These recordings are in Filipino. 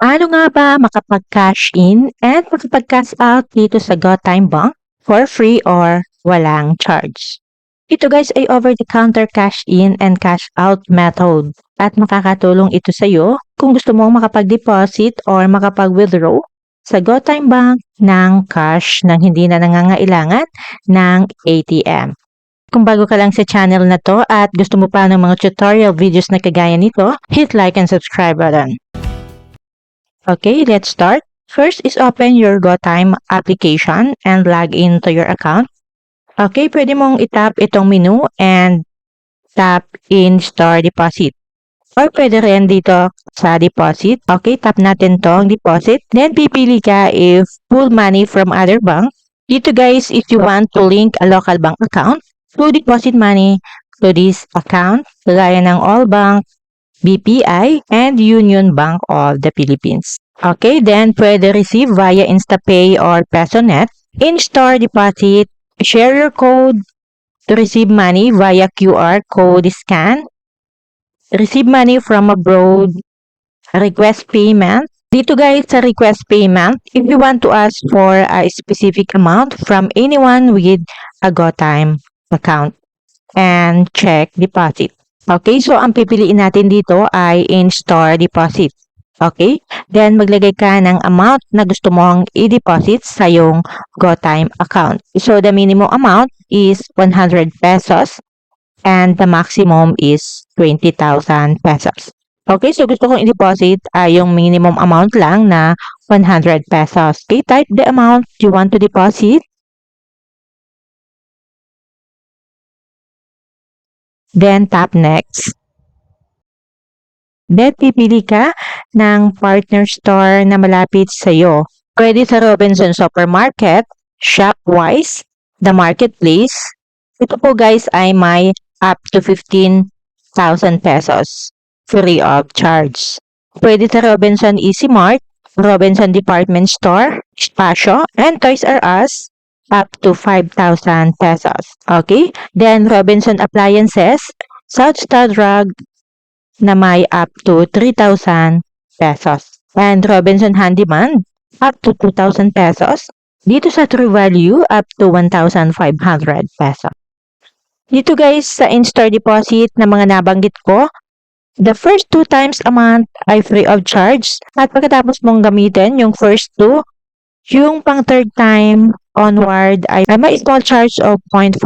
Paano nga ba makapag-cash in and makapag-cash out dito sa GoTime Bank for free or walang charge? Ito guys ay over-the-counter cash in and cash out method at makakatulong ito sa iyo kung gusto mong makapag-deposit or makapag-withdraw sa GoTime Bank ng cash nang hindi na nangangailangan ng ATM. Kung bago ka lang sa channel na to at gusto mo pa ng mga tutorial videos na kagaya nito, hit like and subscribe button. Okay, let's start. First is open your GoTime application and log into your account. Okay, pwede mong itap itong menu and tap in Store Deposit. Or pwede rin dito sa Deposit. Okay, tap natin tong Deposit. Then pipili ka if pull money from other bank. Dito guys, if you want to link a local bank account to deposit money to this account, gaya ng All Bank, BPI, and Union Bank of the Philippines. Okay, then pwede receive via InstaPay or PesoNet. In-store deposit, share your code to receive money via QR code scan. Receive money from abroad, request payment. Dito guys, sa request payment, if you want to ask for a specific amount from anyone with a GoTime account and check deposit. Okay, so ang pipiliin natin dito ay in-store deposit. Okay, then maglagay ka ng amount na gusto mong i-deposit sa yung GoTime account. So the minimum amount is 100 pesos and the maximum is 20,000 pesos. Okay, so gusto kong i-deposit ay yung minimum amount lang na 100 pesos. Okay, type the amount you want to deposit. Then tap next. Then pipili ka ng partner store na malapit sa iyo. Pwede sa Robinson Supermarket, Shopwise, The Marketplace. Ito po guys ay may up to 15,000 pesos free of charge. Pwede sa Robinson Easy Mart, Robinson Department Store, Spasio, and Toys R Us up to 5,000 pesos. Okay? Then Robinson Appliances, South Star Drug na may up to 3,000 pesos. And Robinson Handyman up to 2,000 pesos. Dito sa True Value up to 1,500 pesos. Dito guys sa in-store deposit na mga nabanggit ko, the first 2 times a month ay free of charge. At pagkatapos mong gamitin yung first 2, yung pang third time onward ay may small charge of 0.5%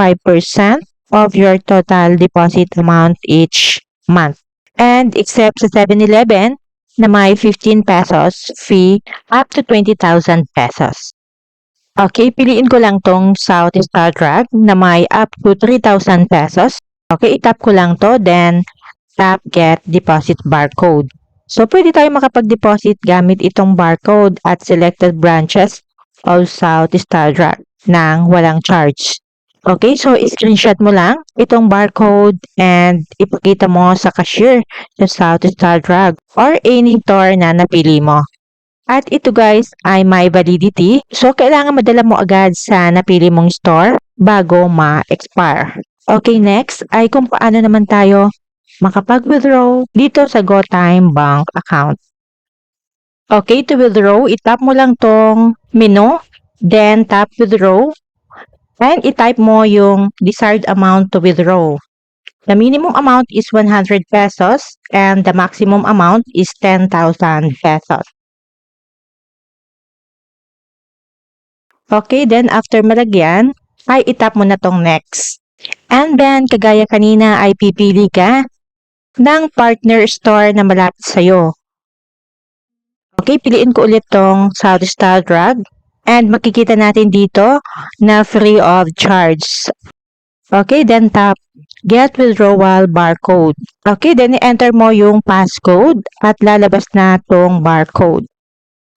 of your total deposit amount each month. And except sa 7-Eleven na may 15 pesos fee up to 20,000 pesos. Okay, piliin ko lang tong South Star Drug na may up to 3,000 pesos. Okay, itap ko lang to, then tap get deposit barcode. So, pwede tayo makapag-deposit gamit itong barcode at selected branches of South Star Drug nang walang charge. Okay, so screenshot mo lang itong barcode and ipakita mo sa cashier sa South Star Drug or any store na napili mo. At ito guys ay may validity, so kailangan madala mo agad sa napili mong store bago ma-expire. Okay, next ay kung paano naman tayo makapag-withdraw dito sa GoTime Bank account. Okay, to withdraw, itap mo lang tong menu, then tap withdraw, and itype mo yung desired amount to withdraw. The minimum amount is 100 pesos and the maximum amount is 10,000 pesos. Okay, then after malagyan, ay itap mo na tong next. And then, kagaya kanina ay pipili ka ng partner store na malapit sa'yo. Okay, piliin ko ulit tong South Star Drug. And makikita natin dito na free of charge. Okay, then tap get withdrawal barcode. Okay, then i-enter mo yung passcode at lalabas na tong barcode.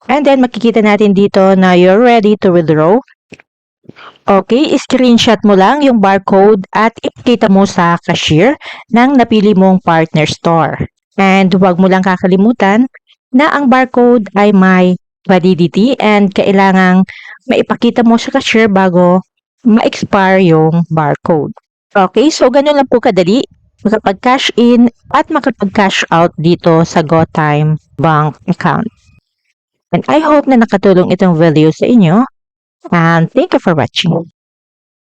And then makikita natin dito na you're ready to withdraw. Okay, screenshot mo lang yung barcode at ipakita mo sa cashier ng napili mong partner store. And huwag mo lang kakalimutan na ang barcode ay may validity and kailangang maipakita mo sa cashier bago ma-expire yung barcode. Okay, so ganun lang po kadali makapag-cash in at makapag-cash out dito sa GoTime Bank account. And I hope na nakatulong itong video sa inyo. And thank you for watching.